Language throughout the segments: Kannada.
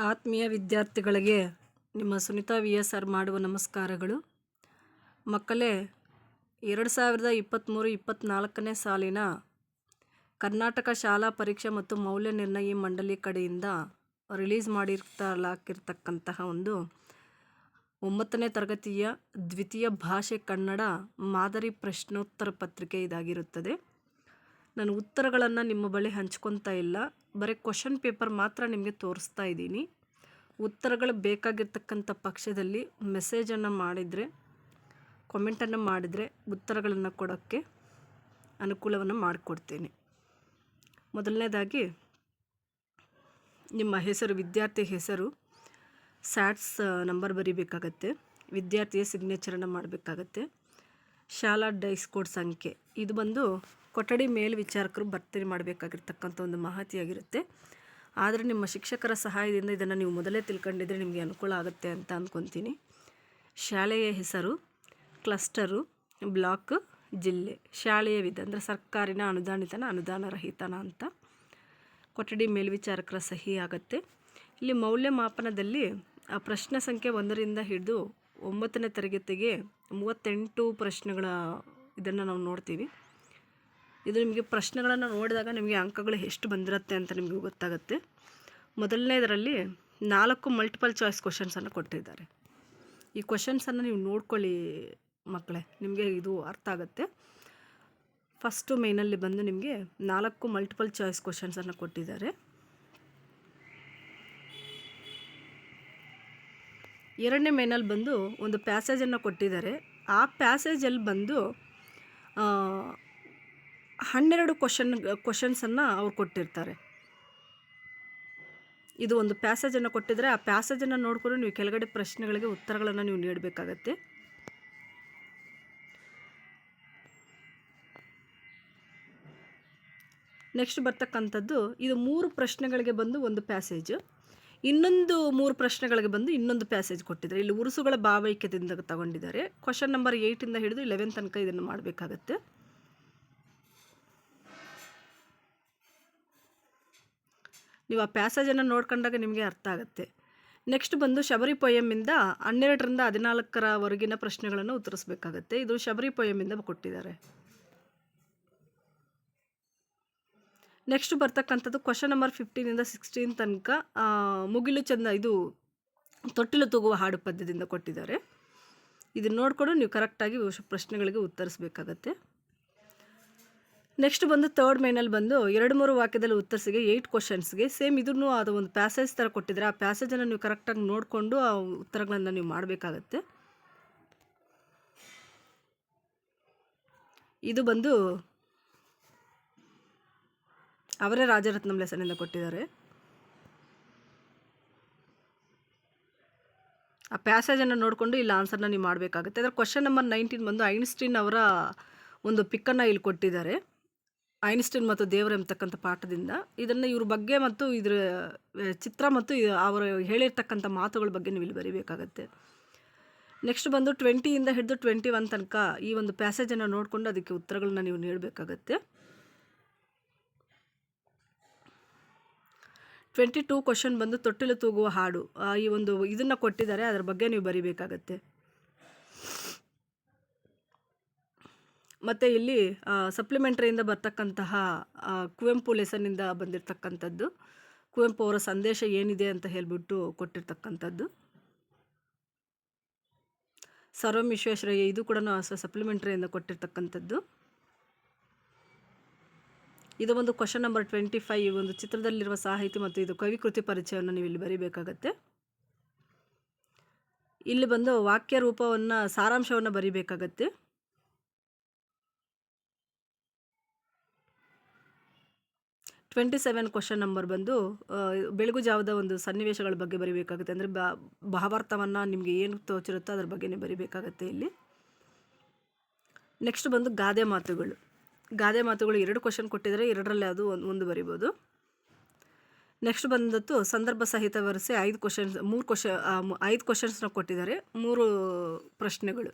ಆತ್ಮೀಯ ವಿದ್ಯಾರ್ಥಿಗಳಿಗೆ ನಿಮ್ಮ ಸುನಿತಾ VSR ಮಾಡುವ ನಮಸ್ಕಾರಗಳು. ಮಕ್ಕಳೇ, 2023-24ನೇ ಸಾಲಿನ ಕರ್ನಾಟಕ ಶಾಲಾ ಪರೀಕ್ಷೆ ಮತ್ತು ಮೌಲ್ಯ ನಿರ್ಣಯ ಮಂಡಳಿ ಕಡೆಯಿಂದ ರಿಲೀಸ್ ಮಾಡಿರ್ತಕ್ಕಂತಹ ಒಂದು 9ನೇ ತರಗತಿಯ ದ್ವಿತೀಯ ಭಾಷೆ ಕನ್ನಡ ಮಾದರಿ ಪ್ರಶ್ನೋತ್ತರ ಪತ್ರಿಕೆ ಇದಾಗಿರುತ್ತದೆ. ನಾನು ಉತ್ತರಗಳನ್ನು ನಿಮ್ಮ ಬಳಿ ಹಂಚ್ಕೊತಾ ಇಲ್ಲ, ಬರೀ ಕ್ವಶನ್ ಪೇಪರ್ ಮಾತ್ರ ನಿಮಗೆ ತೋರಿಸ್ತಾ ಇದ್ದೀನಿ. ಉತ್ತರಗಳು ಬೇಕಾಗಿರ್ತಕ್ಕಂಥ ಪಕ್ಷದಲ್ಲಿ ಮೆಸೇಜನ್ನು ಮಾಡಿದರೆ, ಕಾಮೆಂಟನ್ನು ಮಾಡಿದರೆ ಉತ್ತರಗಳನ್ನು ಕೊಡೋಕ್ಕೆ ಅನುಕೂಲವನ್ನು ಮಾಡಿಕೊಡ್ತೇನೆ. ಮೊದಲನೇದಾಗಿ ನಿಮ್ಮ ಹೆಸರು, ವಿದ್ಯಾರ್ಥಿ ಹೆಸರು, ಸ್ಯಾಟ್ಸ್ ನಂಬರ್ ಬರೀಬೇಕಾಗತ್ತೆ, ವಿದ್ಯಾರ್ಥಿಯ ಸಿಗ್ನೇಚರನ್ನು ಮಾಡಬೇಕಾಗತ್ತೆ, ಶಾಲಾ ಡೈಸ್ ಕೋಡ್ ಸಂಖ್ಯೆ, ಇದು ಬಂದು ಕೊಠಡಿ ಮೇಲ್ವಿಚಾರಕರು ಭರ್ತಿ ಮಾಡಬೇಕಾಗಿರ್ತಕ್ಕಂಥ ಒಂದು ಮಾಹಿತಿಯಾಗಿರುತ್ತೆ. ಆದರೆ ನಿಮ್ಮ ಶಿಕ್ಷಕರ ಸಹಾಯದಿಂದ ಇದನ್ನು ನೀವು ಮೊದಲೇ ತಿಳ್ಕೊಂಡಿದ್ರೆ ನಿಮಗೆ ಅನುಕೂಲ ಆಗುತ್ತೆ ಅಂತ ಅಂದ್ಕೊತೀನಿ. ಶಾಲೆಯ ಹೆಸರು, ಕ್ಲಸ್ಟರು, ಬ್ಲಾಕ್, ಜಿಲ್ಲೆ, ಶಾಲೆಯ ವಿಧ ಅಂದರೆ ಸರ್ಕಾರಿನ, ಅನುದಾನಿತನ, ಅನುದಾನ ರಹಿತನ ಅಂತ ಕೊಠಡಿ ಮೇಲ್ವಿಚಾರಕರ ಸಹಿ ಆಗುತ್ತೆ. ಇಲ್ಲಿ ಮೌಲ್ಯಮಾಪನದಲ್ಲಿ ಪ್ರಶ್ನೆ ಸಂಖ್ಯೆ 1ರಿಂದ ಹಿಡಿದು 9ನೇ ತರಗತಿಗೆ 38 ಪ್ರಶ್ನೆಗಳ ಇದನ್ನು ನಾವು ನೋಡ್ತೀವಿ. ಇದು ನಿಮಗೆ ಪ್ರಶ್ನೆಗಳನ್ನು ನೋಡಿದಾಗ ನಿಮಗೆ ಅಂಕಗಳು ಎಷ್ಟು ಬಂದಿರುತ್ತೆ ಅಂತ ನಿಮಗೆ ಗೊತ್ತಾಗುತ್ತೆ. ಮೊದಲನೇದರಲ್ಲಿ 4 ಮಲ್ಟಿಪಲ್ ಚಾಯ್ಸ್ ಕ್ವಶನ್ಸನ್ನು ಕೊಟ್ಟಿದ್ದಾರೆ. ಈ ಕ್ವಶನ್ಸನ್ನು ನೀವು ನೋಡ್ಕೊಳ್ಳಿ ಮಕ್ಕಳೇ, ನಿಮಗೆ ಇದು ಅರ್ಥ ಆಗುತ್ತೆ. ಫಸ್ಟು ಮೇನಲ್ಲಿ ಬಂದು ನಿಮಗೆ 4 ಮಲ್ಟಿಪಲ್ ಚಾಯ್ಸ್ ಕ್ವಶನ್ಸನ್ನು ಕೊಟ್ಟಿದ್ದಾರೆ. ಎರಡನೇ ಮೇನಲ್ಲಿ ಬಂದು ಒಂದು ಪ್ಯಾಸೇಜನ್ನು ಕೊಟ್ಟಿದ್ದಾರೆ. ಆ ಪ್ಯಾಸೇಜಲ್ಲಿ ಬಂದು 12 ಕ್ವಶನ್ಸನ್ನು ಅವ್ರು ಕೊಟ್ಟಿರ್ತಾರೆ. ಇದು ಒಂದು ಪ್ಯಾಸೇಜನ್ನು ಕೊಟ್ಟಿದ್ದಾರೆ. ಆ ಪ್ಯಾಸೇಜನ್ನು ನೋಡಿಕೊಂಡು ನೀವು ಕೆಳಗಡೆ ಪ್ರಶ್ನೆಗಳಿಗೆ ಉತ್ತರಗಳನ್ನು ನೀವು ನೀಡಬೇಕಾಗತ್ತೆ. ನೆಕ್ಸ್ಟ್ ಬರ್ತಕ್ಕಂಥದ್ದು, ಇದು 3 ಪ್ರಶ್ನೆಗಳಿಗೆ ಬಂದು ಒಂದು ಪ್ಯಾಸೇಜ್, ಇನ್ನೊಂದು 3 ಪ್ರಶ್ನೆಗಳಿಗೆ ಬಂದು ಇನ್ನೊಂದು ಪ್ಯಾಸೇಜ್ ಕೊಟ್ಟಿದ್ದಾರೆ. ಇಲ್ಲಿ ಉರುಸುಗಳ ಭಾವೈಕ್ಯದಿಂದ ತಗೊಂಡಿದ್ದಾರೆ. ಕ್ವಶನ್ ನಂಬರ್ 8ಇಂದ ಹಿಡಿದು 11 ತನಕ ಇದನ್ನು ಮಾಡಬೇಕಾಗತ್ತೆ. ನೀವು ಆ ಪ್ಯಾಸೇಜನ್ನು ನೋಡ್ಕೊಂಡಾಗ ನಿಮಗೆ ಅರ್ಥ ಆಗುತ್ತೆ. ನೆಕ್ಸ್ಟ್ ಬಂದು ಶಬರಿ ಪೊಯಮಿಂದ 12ರಿಂದ 14ರವರೆಗಿನ ಪ್ರಶ್ನೆಗಳನ್ನು ಉತ್ತರಿಸಬೇಕಾಗತ್ತೆ. ಇದು ಶಬರಿ ಪೊಯಮಿಂದ ಕೊಟ್ಟಿದ್ದಾರೆ. ನೆಕ್ಸ್ಟ್ ಬರ್ತಕ್ಕಂಥದ್ದು ಕ್ವಶನ್ ನಂಬರ್ 15ಇಂದ 16 ತನಕ ಮುಗಿಲು ಚಂದ, ಇದು ತೊಟ್ಟಿಲು ತೂಗುವ ಹಾಡು ಪದ್ಯದಿಂದ ಕೊಟ್ಟಿದ್ದಾರೆ. ಇದನ್ನು ನೋಡಿಕೊಂಡು ನೀವು ಕರೆಕ್ಟಾಗಿ ಪ್ರಶ್ನೆಗಳಿಗೆ ಉತ್ತರಿಸಬೇಕಾಗತ್ತೆ. ನೆಕ್ಸ್ಟ್ ಬಂದು ಥರ್ಡ್ ಮೇನಲ್ಲಿ ಬಂದು 2-3 ವಾಕ್ಯದಲ್ಲಿ ಉತ್ತರಿಸಿಗೆ 8 ಕ್ವಶನ್ಸ್ಗೆ ಸೇಮ್ ಇದನ್ನು ಅದು ಒಂದು ಪ್ಯಾಸೇಜ್ ಥರ ಕೊಟ್ಟಿದ್ದಾರೆ. ಆ ಪ್ಯಾಸೇಜನ್ನು ನೀವು ಕರೆಕ್ಟಾಗಿ ನೋಡಿಕೊಂಡು ಆ ಉತ್ತರಗಳನ್ನು ನೀವು ಮಾಡಬೇಕಾಗತ್ತೆ. ಇದು ಬಂದು ಅವರೇ ರಾಜರತ್ನಂ ಲೆಸನಿಂದ ಕೊಟ್ಟಿದ್ದಾರೆ. ಆ ಪ್ಯಾಸೇಜನ್ನು ನೋಡಿಕೊಂಡು ಇಲ್ಲಿ ಆನ್ಸರ್ನ ನೀವು ಮಾಡಬೇಕಾಗುತ್ತೆ. ಅದರ ಕ್ವಶನ್ ನಂಬರ್ 19 ಬಂದು ಐನ್ಸ್ಟೀನ್ ಅವರ ಒಂದು ಪಿಕ್ಕನ್ನು ಇಲ್ಲಿ ಕೊಟ್ಟಿದ್ದಾರೆ. ಐನ್ಸ್ಟೀನ್ ಮತ್ತು ದೇವರು ಎಂಬತಕ್ಕಂಥ ಪಾಠದಿಂದ ಇದನ್ನು ಇವ್ರ ಬಗ್ಗೆ ಮತ್ತು ಇದರ ಚಿತ್ರ ಮತ್ತು ಅವರು ಹೇಳಿರ್ತಕ್ಕಂಥ ಮಾತುಗಳ ಬಗ್ಗೆ ನೀವು ಇಲ್ಲಿ ಬರೀಬೇಕಾಗತ್ತೆ. ನೆಕ್ಸ್ಟ್ ಬಂದು 20ಇಂದ ಹಿಡಿದು 21 ತನಕ ಈ ಒಂದು ಪ್ಯಾಸೇಜನ್ನು ನೋಡಿಕೊಂಡು ಅದಕ್ಕೆ ಉತ್ತರಗಳನ್ನ ನೀವು ನೀಡಬೇಕಾಗತ್ತೆ. 22 ಕ್ವಶನ್ ಬಂದು ತೊಟ್ಟಿಲು ತೂಗುವ ಹಾಡು, ಈ ಒಂದು ಇದನ್ನು ಕೊಟ್ಟಿದ್ದಾರೆ, ಅದರ ಬಗ್ಗೆ ನೀವು ಬರೀಬೇಕಾಗತ್ತೆ. ಮತ್ತು ಇಲ್ಲಿ ಸಪ್ಲಿಮೆಂಟ್ರಿಯಿಂದ ಬರ್ತಕ್ಕಂತಹ ಕುವೆಂಪು ಲೆಸನ್ನಿಂದ ಬಂದಿರತಕ್ಕಂಥದ್ದು, ಕುವೆಂಪು ಅವರ ಸಂದೇಶ ಏನಿದೆ ಅಂತ ಹೇಳಿಬಿಟ್ಟು ಕೊಟ್ಟಿರ್ತಕ್ಕಂಥದ್ದು. ಸರ್ವಂ ವಿಶ್ವೇಶ್ವರಯ್ಯ, ಇದು ಕೂಡ ಸಪ್ಲಿಮೆಂಟ್ರಿಯಿಂದ ಕೊಟ್ಟಿರ್ತಕ್ಕಂಥದ್ದು. ಇದು ಒಂದು ಕ್ವಶನ್ ನಂಬರ್ 25, ಈ ಒಂದು ಚಿತ್ರದಲ್ಲಿರುವ ಸಾಹಿತಿ ಮತ್ತು ಇದು ಕವಿಕೃತಿ ಪರಿಚಯವನ್ನು ನೀವು ಇಲ್ಲಿ ಬರೀಬೇಕಾಗತ್ತೆ. ಇಲ್ಲಿ ಬಂದು ವಾಕ್ಯ ರೂಪವನ್ನು, ಸಾರಾಂಶವನ್ನು ಬರೀಬೇಕಾಗತ್ತೆ. ಟ್ವೆಂಟಿ 27 ಕ್ವಶನ್ ನಂಬರ್ ಬಂದು ಬೆಳಗು ಜಾವದ ಒಂದು ಸನ್ನಿವೇಶಗಳ ಬಗ್ಗೆ ಬರೀಬೇಕಾಗುತ್ತೆ. ಅಂದರೆ ಭಾವಾರ್ಥವನ್ನು ನಿಮಗೆ ಏನು ತೋಚಿರುತ್ತೋ ಅದ್ರ ಬಗ್ಗೆ ನೀವು ಬರೀಬೇಕಾಗತ್ತೆ ಇಲ್ಲಿ. ನೆಕ್ಸ್ಟ್ ಬಂದು ಗಾದೆ ಮಾತುಗಳು. 2 ಕ್ವಶನ್ ಕೊಟ್ಟಿದ್ದಾರೆ, 2ರಲ್ಲಿ ಅದು ಒಂದು ಬರಿಬೋದು. ನೆಕ್ಸ್ಟ್ ಬಂದದ್ದು ಸಂದರ್ಭ ಸಹಿತ ವರಸೆ 5 ಕ್ವಶನ್ಸ್ನ ಕೊಟ್ಟಿದ್ದಾರೆ, 3 ಪ್ರಶ್ನೆಗಳು,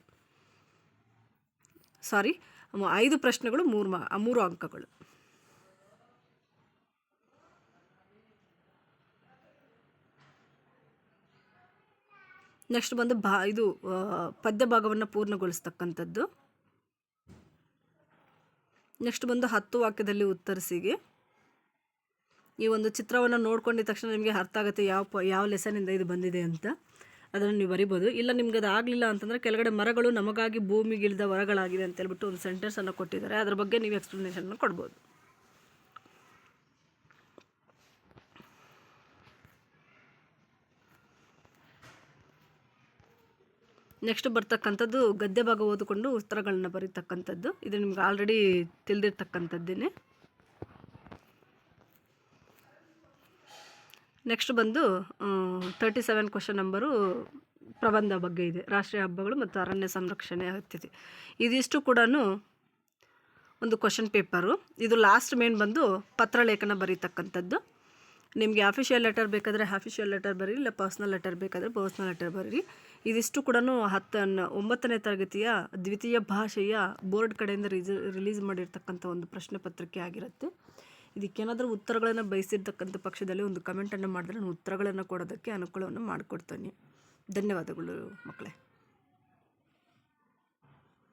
5 ಪ್ರಶ್ನೆಗಳು 3 ಅಂಕಗಳು. ನೆಕ್ಸ್ಟ್ ಬಂದು ಇದು ಪದ್ಯ ಭಾಗವನ್ನು ಪೂರ್ಣಗೊಳಿಸ್ತಕ್ಕಂಥದ್ದು. ನೆಕ್ಸ್ಟ್ ಬಂದು 10 ವಾಕ್ಯದಲ್ಲಿ ಉತ್ತರಿಸಿಗೆ. ಈ ಒಂದು ಚಿತ್ರವನ್ನು ನೋಡ್ಕೊಂಡಿದ ತಕ್ಷಣ ನಿಮಗೆ ಅರ್ಥ ಆಗುತ್ತೆ ಯಾವ ಲೆಸನಿಂದ ಇದು ಬಂದಿದೆ ಅಂತ. ಅದನ್ನು ನೀವು ಬರಿಬೋದು. ಇಲ್ಲ ನಿಮ್ಗೆ ಅದು ಆಗಲಿಲ್ಲ ಅಂತಂದರೆ ಕೆಳಗಡೆ ಮರಗಳು ನಮಗಾಗಿ ಭೂಮಿಗಿಳಿದ ವರಗಳಾಗಿದೆ ಅಂತ ಹೇಳ್ಬಿಟ್ಟು ಒಂದು ಸೆಂಟೆನ್ಸನ್ನು ಕೊಟ್ಟಿದ್ದಾರೆ. ಅದ್ರ ಬಗ್ಗೆ ನೀವು ಎಕ್ಸ್ಪ್ಲನೇಷನ್ ಕೊಡ್ಬೋದು. ನೆಕ್ಸ್ಟ್ ಬರ್ತಕ್ಕಂಥದ್ದು ಗದ್ಯ ಭಾಗ ಓದಿಕೊಂಡು ಉತ್ತರಗಳನ್ನ ಬರೀತಕ್ಕಂಥದ್ದು. ಇದು ನಿಮ್ಗೆ ಆಲ್ರೆಡಿ ತಿಳಿದಿರ್ತಕ್ಕಂಥದ್ದೇನೆ. ನೆಕ್ಸ್ಟ್ ಬಂದು 37 ಕ್ವಶನ್ ನಂಬರು ಪ್ರಬಂಧ ಬಗ್ಗೆ ಇದೆ. ರಾಷ್ಟ್ರೀಯ ಹಬ್ಬಗಳು ಮತ್ತು ಅರಣ್ಯ ಸಂರಕ್ಷಣೆ ಅಗತ್ಯತೆ. ಇದಿಷ್ಟು ಕೂಡ ಒಂದು ಕ್ವಶನ್ ಪೇಪರು. ಇದು ಲಾಸ್ಟ್ ಮೇನ್ ಬಂದು ಪತ್ರಲೇಖನ ಬರೀತಕ್ಕಂಥದ್ದು. ನಿಮಗೆ ಆಫಿಷಿಯಲ್ ಲೆಟರ್ ಬೇಕಾದರೆ ಆಫಿಷಿಯಲ್ ಲೆಟರ್ ಬರೀರಿ, ಇಲ್ಲ ಪರ್ಸ್ನಲ್ ಲೆಟರ್ ಬೇಕಾದರೆ ಪರ್ಸ್ನಲ್ ಲೆಟರ್ ಬರೀರಿ. ಇದಿಷ್ಟು ಕೂಡ 9ನೇ ತರಗತಿಯ ದ್ವಿತೀಯ ಭಾಷೆಯ ಬೋರ್ಡ್ ಕಡೆಯಿಂದ ರಿಲೀಸ್ ಮಾಡಿರ್ತಕ್ಕಂಥ ಒಂದು ಪ್ರಶ್ನೆ ಪತ್ರಿಕೆ ಆಗಿರುತ್ತೆ. ಇದಕ್ಕೇನಾದರೂ ಉತ್ತರಗಳನ್ನು ಬಯಸಿರ್ತಕ್ಕಂಥ ಪಕ್ಷದಲ್ಲಿ ಒಂದು ಕಮೆಂಟನ್ನು ಮಾಡಿದ್ರೆ ನಾನು ಉತ್ತರಗಳನ್ನು ಕೊಡೋದಕ್ಕೆ ಅನುಕೂಲವನ್ನು ಮಾಡಿಕೊಡ್ತೀನಿ. ಧನ್ಯವಾದಗಳು ಮಕ್ಕಳೇ.